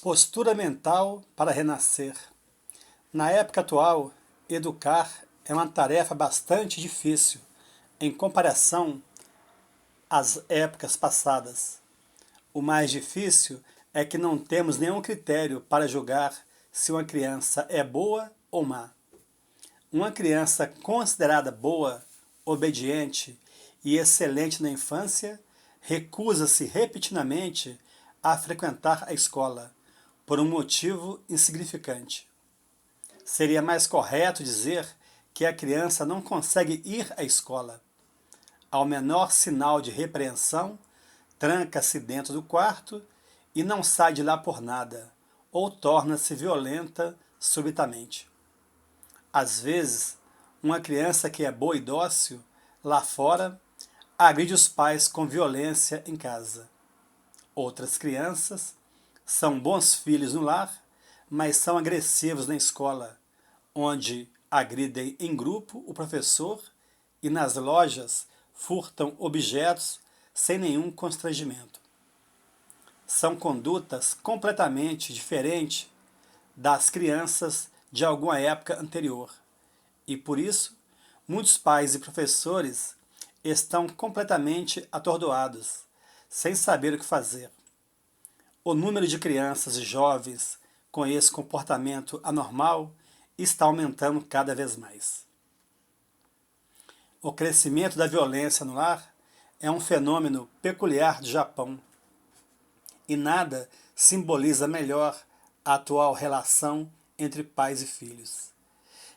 Postura mental para renascer. Na época atual, educar é uma tarefa bastante difícil em comparação às épocas passadas. O mais difícil é que não temos nenhum critério para julgar se uma criança é boa ou má. Uma criança considerada boa, obediente e excelente na infância recusa-se repetidamente a frequentar a escola, por um motivo insignificante. Seria mais correto dizer que a criança não consegue ir à escola. Ao menor sinal de repreensão, tranca-se dentro do quarto e não sai de lá por nada, ou torna-se violenta subitamente. Às vezes, uma criança que é boa e dócil, lá fora, agride os pais com violência em casa. Outras crianças são bons filhos no lar, mas são agressivos na escola, onde agridem em grupo o professor e nas lojas furtam objetos sem nenhum constrangimento. São condutas completamente diferentes das crianças de alguma época anterior. E por isso, muitos pais e professores estão completamente atordoados, sem saber o que fazer. O número de crianças e jovens com esse comportamento anormal está aumentando cada vez mais. O crescimento da violência no lar é um fenômeno peculiar do Japão e nada simboliza melhor a atual relação entre pais e filhos.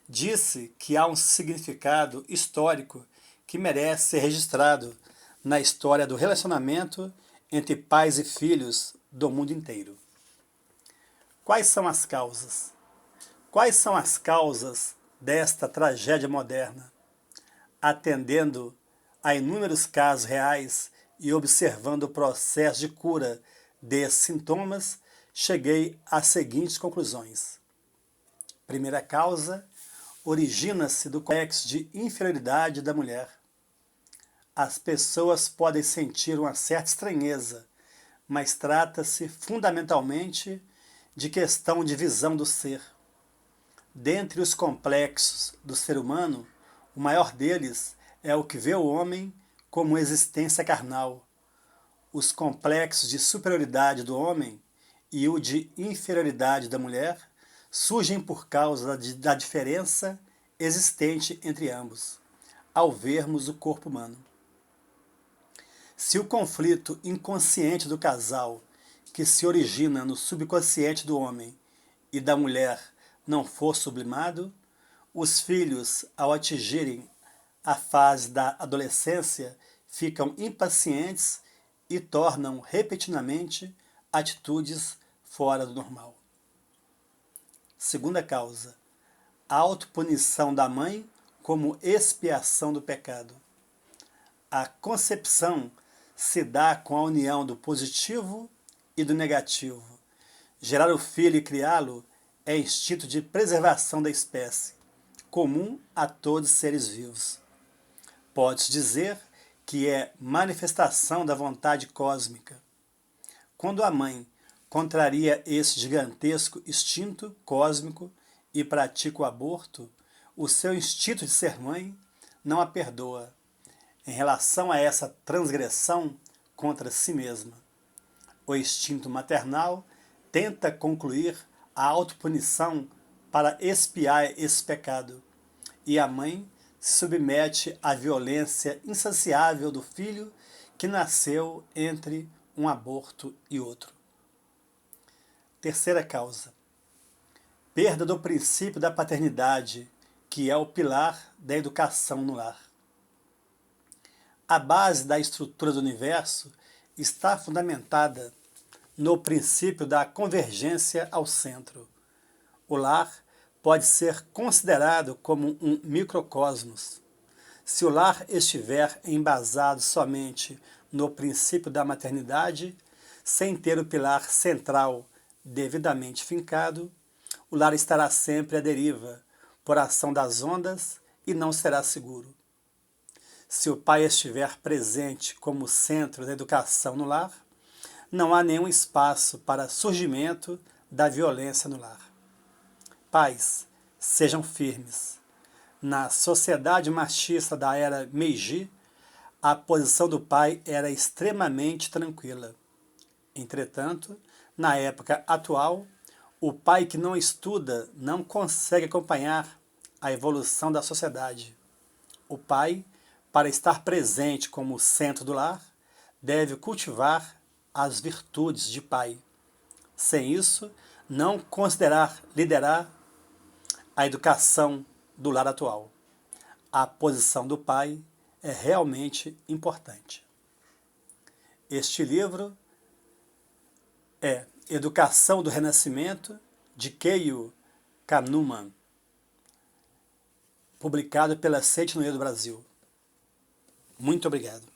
Disse que há um significado histórico que merece ser registrado na história do relacionamento entre pais e filhos do mundo inteiro. Quais são as causas? Quais são as causas desta tragédia moderna? Atendendo a inúmeros casos reais e observando o processo de cura desses sintomas, cheguei às seguintes conclusões. Primeira causa, origina-se do complexo de inferioridade da mulher. As pessoas podem sentir uma certa estranheza, mas trata-se fundamentalmente de questão de visão do ser. Dentre os complexos do ser humano, o maior deles é o que vê o homem como existência carnal. Os complexos de superioridade do homem e o de inferioridade da mulher surgem por causa da diferença existente entre ambos, ao vermos o corpo humano. Se o conflito inconsciente do casal, que se origina no subconsciente do homem e da mulher, não for sublimado, os filhos, ao atingirem a fase da adolescência, ficam impacientes e tornam repetidamente atitudes fora do normal. Segunda causa, a autopunição da mãe como expiação do pecado. A concepção se dá com a união do positivo e do negativo. Gerar o filho e criá-lo é instinto de preservação da espécie, comum a todos os seres vivos. Pode-se dizer que é manifestação da vontade cósmica. Quando a mãe contraria esse gigantesco instinto cósmico e pratica o aborto, o seu instinto de ser mãe não a perdoa em relação a essa transgressão contra si mesma. O instinto maternal tenta concluir a autopunição para expiar esse pecado, e a mãe se submete à violência insaciável do filho que nasceu entre um aborto e outro. Terceira causa, perda do princípio da paternidade, que é o pilar da educação no lar. A base da estrutura do universo está fundamentada no princípio da convergência ao centro. O lar pode ser considerado como um microcosmos. Se o lar estiver embasado somente no princípio da maternidade, sem ter o pilar central devidamente fincado, o lar estará sempre à deriva, por ação das ondas, e não será seguro. Se o pai estiver presente como centro da educação no lar, não há nenhum espaço para surgimento da violência no lar. Pais, sejam firmes. Na sociedade machista da era Meiji, a posição do pai era extremamente tranquila. Entretanto, na época atual, o pai que não estuda não consegue acompanhar a evolução da sociedade. O pai, para estar presente como centro do lar, deve cultivar as virtudes de pai. Sem isso, não considerar liderar a educação do lar atual. A posição do pai é realmente importante. Este livro é Educação do Renascimento, de Keio Kahneman, publicado pela Seite no Brasil. Muito obrigado.